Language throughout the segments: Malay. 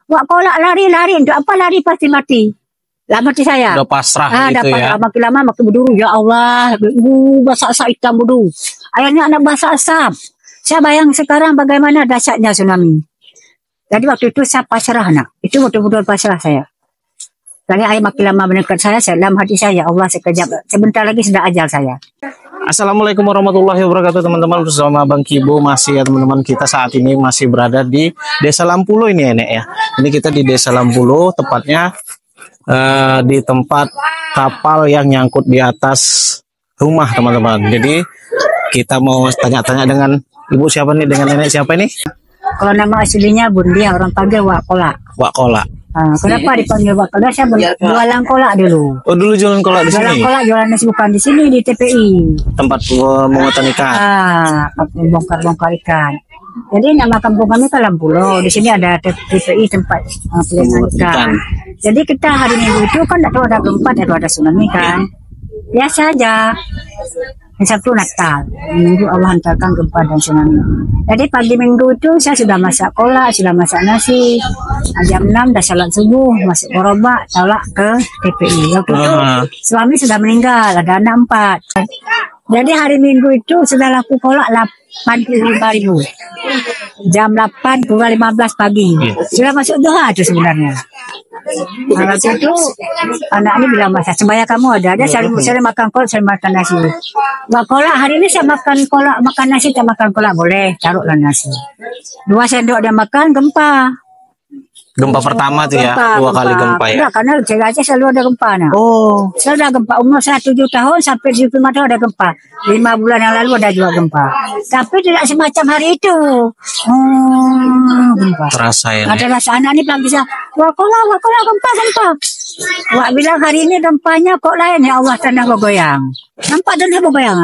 Wak kolak lari-lari, untuk apa lari pasti mati. Lah mati saya. Udah pasrah gitu dapat, ya. makin lama makin berduru. Ya Allah, basah asap hitam berduru. Akhirnya anak basah asap. Saya bayang sekarang bagaimana dahsyatnya tsunami. Jadi waktu itu saya pasrah nak. Itu betul-betul pasrah saya. Jadi air makin lama mendekat saya dalam hati saya, ya Allah sekejap, sebentar lagi sudah ajal saya. Assalamualaikum warahmatullahi wabarakatuh teman-teman, bersama Bang Kibo masih ya teman-teman. Kita saat ini masih berada di Desa Lampulo ini ya Nek ya. Ini kita di Desa Lampulo, tepatnya di tempat kapal yang nyangkut di atas rumah teman-teman. Jadi kita mau tanya-tanya dengan ibu siapa nih, dengan nenek siapa ini? Kalau nama aslinya Bundia, orang panggil Wak Kolak. Wak Kolak. Kenapa dipanggil Wak Kolak? Saya jualan kolak dulu. Oh dulu jualan kolak di sini? Jualan kolak, jualan nasi bukan di sini, di TPI. Tempat pemungutan ikan. Bongkar-bongkar ikan. Jadi nama kampung kami kan Lampulo. Di sini ada TPI, tempat pemungutan ikan. Jadi kita hari Minggu itu kan tidak tahu ada gempa, tidak tahu ada tsunami kan. Biasa aja. Sabtu Natal, Minggu Allah hantarkan gempa dan tsunami. Jadi pagi Minggu itu saya sudah masak kolak, sudah masak nasi. Jam 6 dah salat subuh, masuk gerobak, tolak ke TPI. Waktu itu suami sudah meninggal, ada anak 4. Jadi hari Minggu itu sudah laku kolak 85.000. Jam 8 kurang 15 pagi. Sudah masuk duha itu sebenarnya. Waktu itu anak ini bilang, masa sebaya kamu ada saya makan kolak, saya makan nasi. Wak kolak hari ini saya makan kolak, makan nasi, tak makan kolak boleh, taruhlah nasi. 2 sendok dia makan, gempa. Gempa pertama tuh ya, 2 kali gempa ya. Enggak, karena Aceh selalu ada gempa nak. Oh. Selalu ada gempa, umur saya 7 tahun sampai 75 tahun ada gempa. 5 bulan yang lalu ada juga gempa. Tapi tidak semacam hari itu. Gempa. Terasa ya. Ada rasa anak ini bilang bisa, wak kolak gempa. Wak bilang hari ini gempanya kok lain, ya Allah tanah bergoyang. Nampak tanah bergoyang.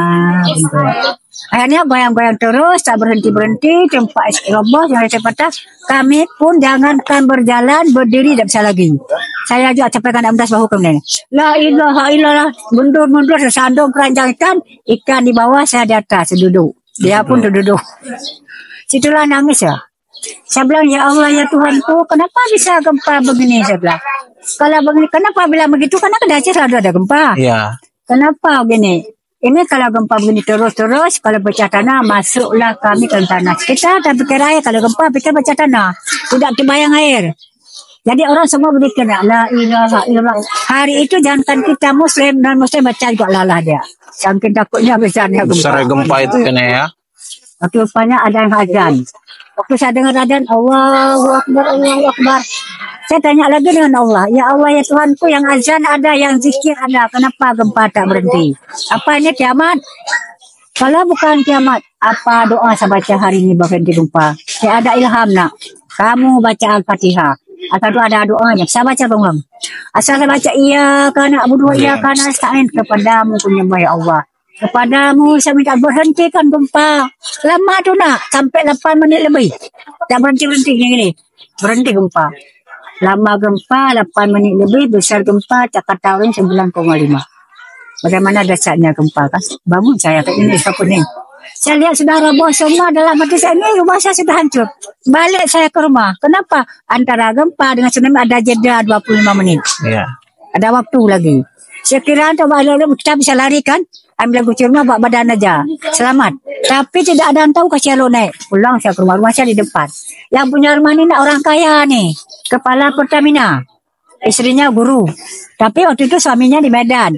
Akhirnya goyang-goyang terus, tak berhenti-berhenti, tempat roboh, yang saya patah. Kami pun jangankan berjalan, berdiri tak bisa lagi. Saya juga sampaikan amdas bahu kemudian. La ilaha illallah, mundur-mundur, sesandung keranjang ikan di bawah, saya di atas, duduk. Dia pun duduk. Situlah nangis ya. Saya bilang, ya Allah, ya Tuhanku, kenapa bisa gempa begini? Saya bilang, kalau begini, kenapa bilang begitu? Karena di Aceh selalu ada gempa. Iya. Kenapa begini? Ini kalau gempa begini terus, kalau pecah tanah, masuklah kami ke tanah. Kita tak pikir air, kalau gempa pikir pecah tanah. Tidak terbayang air. Jadi orang semua berpikir, la ilaha illallah. Hari itu jangankan kita Muslim, dan Muslim baca juga lalah dia. Saking takutnya besarnya gempa. Besar gempa itu kan ya. Waktu rupanya ada yang azan. Waktu saya dengar azan, Allahu Akbar, Allahu Akbar. Saya tanya lagi dengan Allah, ya Allah ya Tuhanku, yang azan ada, yang zikir ada, kenapa gempa tak berhenti? Apa ini kiamat? Kalau bukan kiamat, apa doa saya baca hari ini berhenti gempa? Saya ada ilham nak, kamu baca Al-Fatihah. Atau ada doanya, saya baca bang. Asal saya baca iya karena abu dua iya karena nasta'in, kepadamu penyembah ya Allah. Kepadamu saya minta berhentikan gempa. Lama tu nak, sampai 8 menit lebih. Tak berhenti-berhenti gini. Berhenti gempa. Lama gempa, 8 menit lebih, besar gempa, Jakarta Orange 9,5. Bagaimana dahsyatnya gempa kan? Bangun saya ke ini, ke kuning. Saya lihat sudah roboh semua dalam hati saya, ini rumah saya sudah hancur. Balik saya ke rumah. Kenapa? Antara gempa dengan tsunami ada jeda 25 menit. Iya. Ada waktu lagi. Saya kira kita bisa lari kan? Ambil kunci rumah, bawa badan aja. Selamat. Tapi tidak ada yang tahu kasih lo naik. Pulang saya ke rumah saya di depan. Yang punya rumah ini orang kaya nih. Kepala Pertamina. Istrinya guru. Tapi waktu itu suaminya di Medan.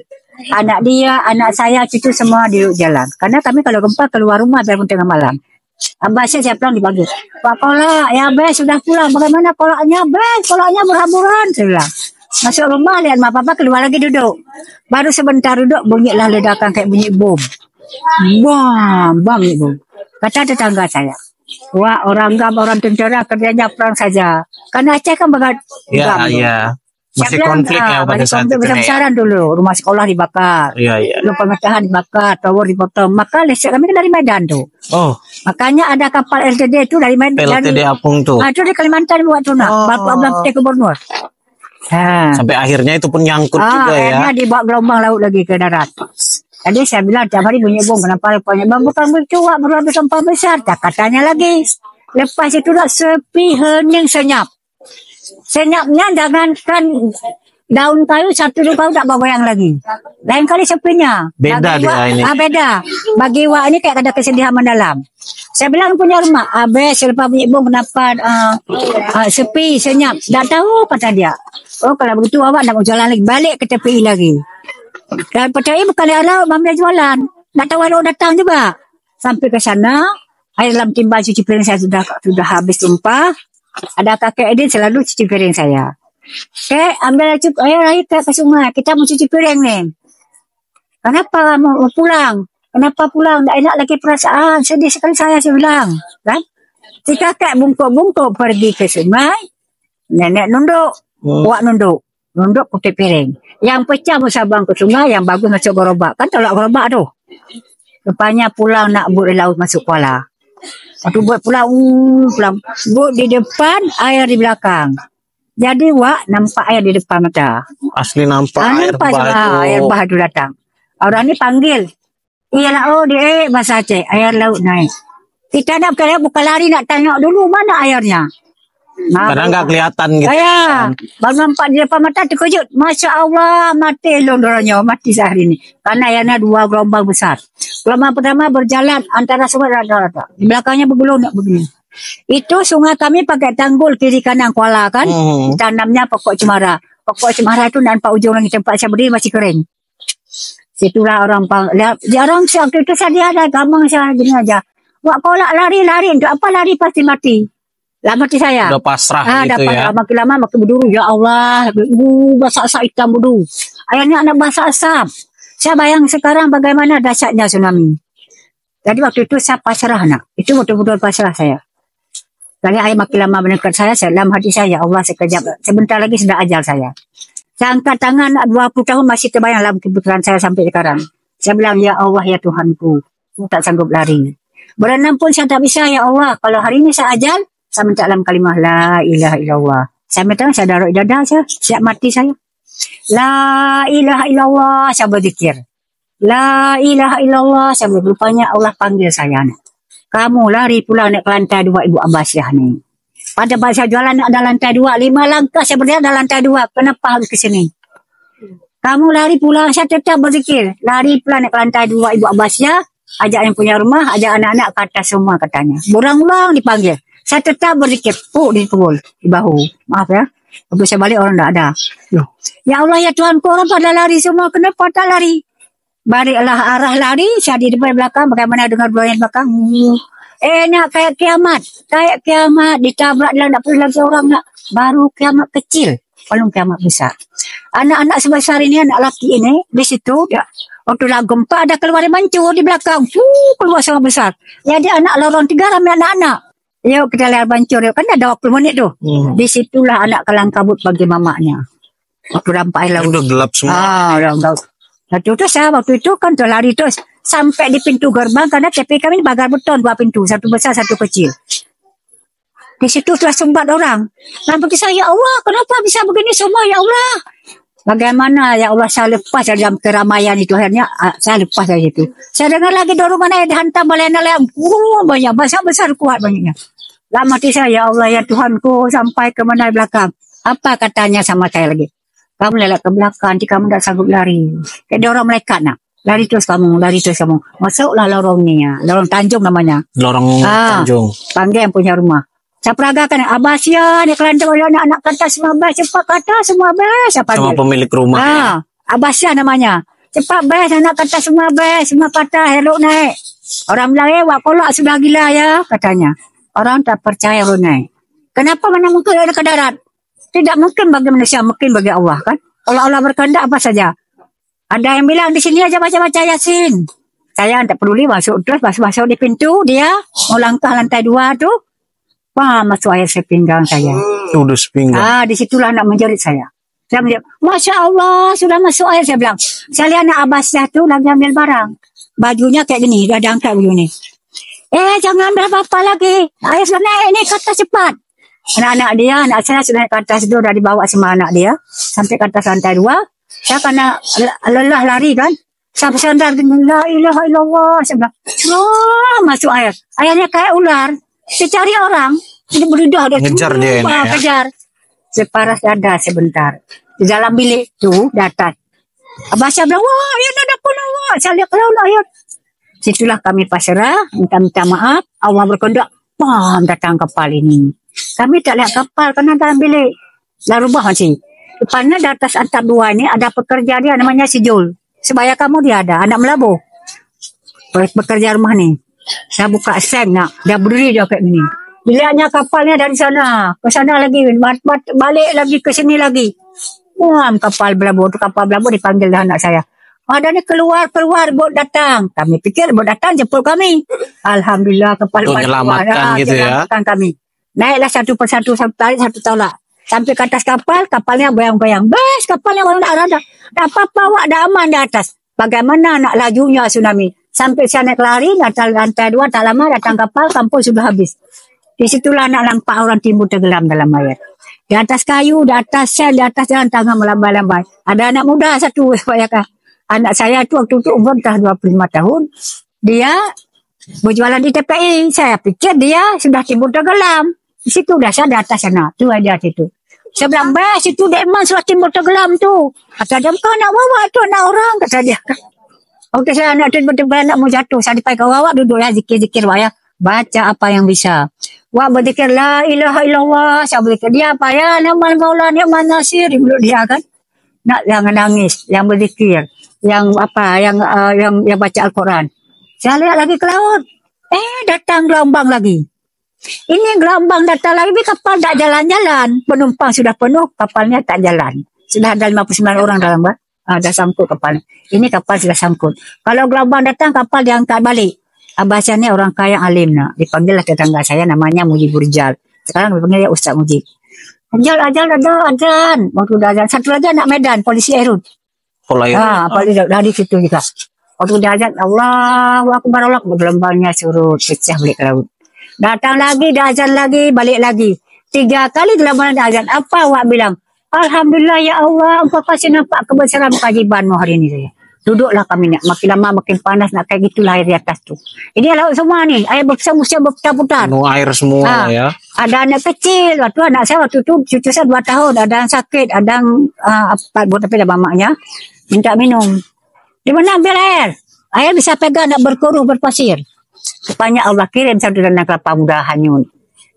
Anak dia, anak saya, cucu semua di jalan. Karena kami kalau gempa keluar rumah biarpun tengah malam. Abah saya pulang dipanggil. Pak kolak, ya Bes sudah pulang. Bagaimana kolaknya? Bes, kolaknya berhamburan. Saya bilang. Masuk rumah, lihat mak papa keluar lagi duduk. Baru sebentar duduk, bunyilah ledakan kayak bunyi bom. Bam, itu. Kata tetangga saya. Wah, orang tentara kerjanya perang saja. Karena Aceh kan bagat. Iya. Masih konflik ya pada saat itu. Besar-besaran dulu. Rumah sekolah dibakar. Iya. Rumah pemecahan dibakar, tower dipotong. Maka listrik kami kan dari Medan tuh. Oh. Makanya ada kapal LTD itu dari Medan. LTD Apung tuh. Itu di Kalimantan buat tuh nak. Bapak Abang Gubernur. Sampai akhirnya itu pun nyangkut juga ya. Akhirnya dibawa gelombang laut lagi ke darat. Jadi saya bilang tiap hari bunyi bom. Kenapa punya bom? Bukan bercuak, berhabis sampah besar. Tak katanya lagi. Lepas itu dah sepi, hening, senyap. Senyapnya jangankan daun kayu satu dua kau tak bergoyang lagi. Lain kali sepinya. Beda Bagi dia Wak, ini. Beda. Bagi Wak ini kayak ada kesedihan mendalam. Saya bilang punya rumah. Selepas bunyi bom kenapa sepi, senyap. Tak tahu kata dia. Oh kalau begitu awak nak jalan lagi. Balik ke tepi lagi. Dan percaya bukan arah Mami jualan. Tak tahu ada orang datang juga. Sampai ke sana. Air dalam timbal cuci piring saya sudah habis tumpah. Ada kakek Edin selalu cuci piring saya. Ambil air ke sungai. Kita mau cuci piring ni. Kenapa mau pulang? Kenapa pulang? Tak enak lagi perasaan. Sedih sekali saya bilang. Kan? Si kakek bungkuk-bungkuk pergi ke sungai. Nenek nunduk. Wak nunduk. Nunduk putih piring. Yang pecah musabang ke sungai. Yang bagus masuk gerobak. Kan tolak gerobak tu. Rupanya pulang nak buat laut masuk kuala. Waktu buat pulang. Buat di depan, air di belakang. Jadi Wak nampak air di depan mata. Asli nampak air Nampak bah tu. air bah tu datang. Orang ni panggil. Iyalah bahasa Aceh. Air laut naik. Kita nak bukan lari nak tengok dulu mana airnya. Kadang nggak kelihatan gitu. Baru nampak di depan mata terkejut. Masya Allah, mati londornya, mati sehari ini. Karena airnya 2 gelombang besar. Gelombang pertama berjalan antara sungai rata-rata. Di belakangnya bergulung nak begini. Itu sungai kami pakai tanggul kiri kanan kuala kan. Tanamnya pokok cemara. Pokok cemara itu nampak ujung lagi tempat saya berdiri masih kering. Situlah orang jarang waktu itu saya ada gamang saya gini aja. Wak kau lari-lari untuk apa lari pasti mati. Lah mati saya. Udah pasrah gitu dapat, ya. Makin lama makin berduru. Ya Allah. Basah asap hitam berduru. Airnya nak basah asap. Saya bayang sekarang bagaimana dahsyatnya tsunami. Jadi waktu itu saya pasrah nak. Itu betul-betul pasrah saya. Kali air makin lama mendekat saya dalam hati saya. Ya Allah sekejap. Sebentar lagi sudah ajal saya. Saya angkat tangan 20 tahun masih terbayang dalam kebetulan saya sampai sekarang. Saya bilang ya Allah ya Tuhanku. Saya tak sanggup lari. Berenang pun saya tak bisa ya Allah. Kalau hari ini saya ajal. Saya minta dalam kalimah la ilaha illallah. Saya minta saya darah dada saya. Siap mati saya. La ilaha illallah. Saya berzikir. La ilaha illallah. Saya berupanya Allah panggil saya. Kamu lari pulang naik ke lantai 2 Ibu Abbasiyah ni. Pada saya jualan ada lantai 2. 5 langkah saya berdiri ada lantai 2. Kenapa harus ke sini? Kamu lari pulang. Saya tetap berzikir. Lari pulang naik ke lantai 2 Ibu Abbasiyah. Ajak yang punya rumah. Ajak anak-anak ke atas semua katanya. Berulang-ulang dipanggil. Saya tetap berzikir. Di pukul. Di bahu. Maaf ya. Waktu saya balik orang tak ada. Ya Allah ya Tuhan. Orang pada lari semua. Kenapa tak lari? Baliklah arah lari. Saya di depan belakang. Bagaimana dengar doa belakang. Nak kayak kiamat. Kayak kiamat. Ditabrak dalam. Tak perlu lagi orang nak. Baru kiamat kecil. Belum kiamat besar. Anak-anak sebesar ini. Anak laki ini. Di situ. Dia, waktu lah gempa. Ada keluar mancur di belakang. Keluar sangat besar. Jadi anak lorong 3 ramai anak-anak. Yuk kita lihat bancur. Kan ada 20 menit tu. Di situlah anak kelang kabut bagi mamaknya. Waktu rampai laut. Udah gelap semua. Waktu itu saya waktu itu kan terlari terus. Sampai di pintu gerbang. Karena TP kami bagar beton 2 pintu. Satu besar, satu kecil. Di situ telah sumbat orang. Dan bagi saya, ya Allah kenapa bisa begini semua ya Allah. Bagaimana ya Allah saya lepas dalam keramaian itu. Akhirnya saya lepas dari situ. Saya dengar lagi dorongan air dihantam oleh nelayan. Banyak. Besar kuat banyaknya. Dalam hati saya, ya Allah ya Tuhanku sampai ke mana belakang. Apa katanya sama saya lagi? Kamu lelak ke belakang, nanti kamu tak sanggup lari. Kayak dia orang melekat nak. Lari terus kamu. Masuklah lorong ni ya. Lorong Tanjung namanya. Lorong Tanjung. Panggil yang punya rumah. Saya peragakan Abbasiyah, ni kelantar anak-anak kata semua best, cepat kata semua best. Saya panggil. Sama pemilik rumah. Abbasiyah namanya. Cepat best, anak kata semua best, semua kata hello naik. Orang bilang, wak kolak sudah gila ya, katanya. Orang tak percaya lo naik. Kenapa mana mungkin ada ke darat? Tidak mungkin bagi manusia, mungkin bagi Allah kan. Kalau Allah berkehendak apa saja. Ada yang bilang di sini aja baca-baca Yasin. Saya tak peduli masuk terus, masuk di pintu, dia mau langkah lantai 2 tu. Wah, masuk air sepinggang saya. Udah sepinggang. Disitulah nak menjerit saya. Saya menjerit, Masya Allah, sudah masuk air. Saya bilang, saya lihat anak Abbasiyah tu lagi ambil barang. Bajunya kayak gini, dah angkat baju ni. Jangan ambil apa-apa lagi. Air sudah naik ni, kata cepat. Anak-anak dia, anak saya sudah naik ke atas tu, dah dibawa sama anak dia. Sampai ke atas lantai 2. Saya kena lelah lari kan. Saya bersandar, la ilaha illallah. Saya bilang, masuk air. Airnya kayak ular. Dia cari orang. Dia beridah. Dia ngejar dia ini ya. Kejar. separas dada sebentar. Di dalam bilik tu, di atas. Abah saya bilang, wah, ayat ada pun awak. Saya lihat kalau ayat. Situlah kami pasrah, minta maaf. Allah berkehendak, pam, datang kapal ini. Kami tak lihat kapal kerana dalam bilik. Lalu bah masih. Depannya di atas antara dua ini ada pekerja dia namanya si Jul. Sebaya kamu dia ada, anak Melabu. Pekerja rumah ni. Saya buka sen nak, dia berdiri dia kayak gini. Biliknya kapalnya dari sana, ke sana lagi, balik lagi ke sini lagi. Wah, kapal Melabu dipanggil dah anak saya. Ada ni keluar bot datang. Kami pikir bot datang jemput kami. Alhamdulillah kapal menyelamatkan gitu ya. Kami. Naiklah satu persatu, satu tarik, satu tolak. Sampai ke atas kapal, kapalnya goyang-goyang. Bes, kapalnya goyang tak ada. Tak apa-apa, awak dah aman di atas. Bagaimana nak lajunya tsunami? Sampai saya naik lari, lantai 2, tak lama datang kapal, kampung sudah habis. Di situlah nak nampak orang timur tenggelam dalam air. Di atas kayu, di atas sel, di atas jalan tangan melambai-lambai. Ada anak muda satu, anak saya tu waktu itu umur dah 25 tahun. Dia berjualan di TPI. Saya pikir dia sudah timur tenggelam. Di situ dah saya di atas sana. Tu aja situ. Saya bilang, bes, itu Dekman sudah timur tenggelam tu. Kata dia, bukan nak bawa tu anak orang. Kata dia. Waktu saya anak timur tenggelam nak mau jatuh. Saya dipakai awak duduk ya, zikir-zikir ya. Baca apa yang bisa. Wah berzikir la ilaha illallah. Saya berzikir dia apa ya? Ni'mal maula ni'man nasir. Dia kan. Nak yang nangis, yang berzikir, yang apa, yang baca Al-Quran. Saya lihat lagi ke laut. Datang gelombang lagi. Ini gelombang datang lagi, kapal tak jalan-jalan. Penumpang sudah penuh, kapalnya tak jalan. Sudah ada 59 orang dalam, dah sangkut kapal. Ini kapal sudah sangkut. Kalau gelombang datang, kapal diangkat balik. Abah saya ni orang kaya alim nak. Dipanggil lah tetangga saya namanya Mujibur Rijal. Sekarang dipanggil Ustaz Mujib. Ajal ada ajan. Waktu dah ajan. Satu lagi anak Medan, polisi Airut. Polisi dari situ juga. Waktu dah ajan, Allahu Akbar, Allah gelombangnya surut, pecah balik ke laut. Datang lagi, dah ajan lagi, balik lagi. 3 kali gelombang dah ajan. Apa awak bilang? Alhamdulillah ya Allah, engkau kasih nampak kebesaran kewajibanmu hari ini saya. Duduklah kami nak. Makin lama makin panas nak kayak gitulah air di atas tu. Ini laut semua ni. Air berputar-putar. Penuh air semua ya. Ada anak kecil. Waktu anak saya waktu tu cucu saya 2 tahun. Ada yang sakit. Ada yang tapi dah mamaknya. Minta minum. Di mana ambil air? Air bisa pegang nak berkuruh berpasir. Rupanya Allah kirim satu dana kelapa muda hanyut.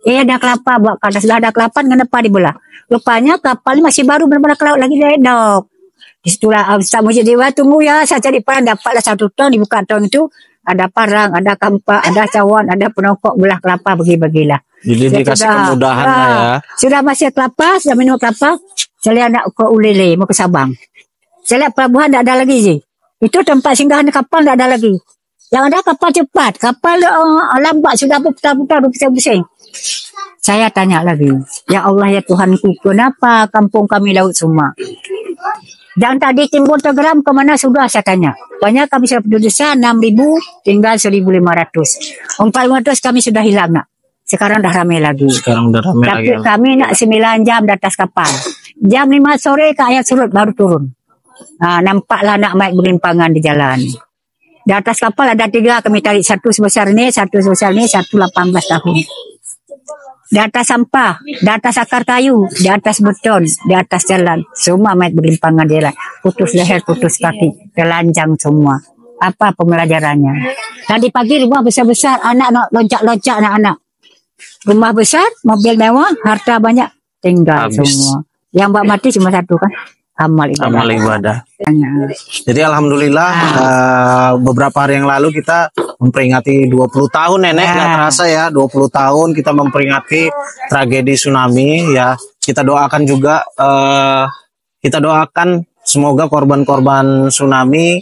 Ada kelapa buat kalau sudah ada kelapa kenapa dibelah? Rupanya kapal masih baru benar-benar ke laut lagi redok. Di situlah Ustaz Mujib dia tunggu ya, saya cari parang dapatlah 1 ton, dibuka ton itu ada parang, ada kampak, ada cawan, ada penokok belah kelapa bagi-bagilah. Jadi dikasih kemudahan ya. Sudah masih kelapa, sudah minum kelapa, saya lihat nak ke Ulele, mau ke Sabang. Saya lihat pelabuhan tak ada lagi je. Itu tempat singgahan kapal tak ada lagi. Yang ada kapal cepat, kapal lambat sudah berputar-putar berpusing-pusing. Saya tanya lagi, ya Allah ya Tuhanku, kenapa kampung kami laut semua? Dan tadi timbul tenggelam ke mana sudah saya tanya. Banyak kami sudah penduduk 6.000 tinggal 1.500. 400 kami sudah hilang nak. Sekarang dah ramai lagi. Tapi kami nak 9 jam di atas kapal. Jam 5 sore ke ayat surut baru turun. Nampaklah nak mayat berlimpangan di jalan. Di atas kapal ada 3 kami tarik. Satu sebesar ni, satu 18 tahun. Di atas sampah, di atas akar kayu, di atas beton, di atas jalan. Semua mayat berlimpangan di jalan. Putus leher, putus kaki, telanjang semua. Apa pembelajarannya? Tadi pagi rumah besar-besar, anak nak loncat-loncat anak-anak. Rumah besar, mobil mewah, harta banyak, tinggal habis semua. Yang buat mati cuma satu kan? Amal ibadah. Jadi alhamdulillah beberapa hari yang lalu kita memperingati 20 tahun nenek, nggak terasa ya 20 tahun kita memperingati tragedi tsunami ya. Kita doakan juga semoga korban-korban tsunami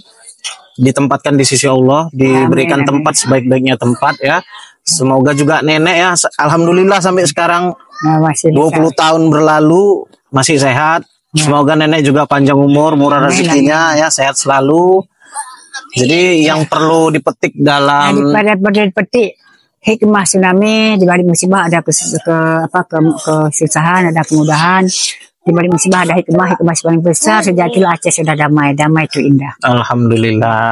ditempatkan di sisi Allah, diberikan tempat sebaik-baiknya tempat ya. Semoga juga nenek ya, alhamdulillah sampai sekarang 20 tahun berlalu masih sehat. Semoga nenek juga panjang umur, murah rezekinya ya, sehat selalu. Jadi yang perlu dipetik dalam dipetik hikmah tsunami, di balik musibah ada kesusahan, ada kemudahan. Di balik musibah ada hikmah paling besar. Sejak itulah Aceh sudah damai, damai itu indah. Alhamdulillah.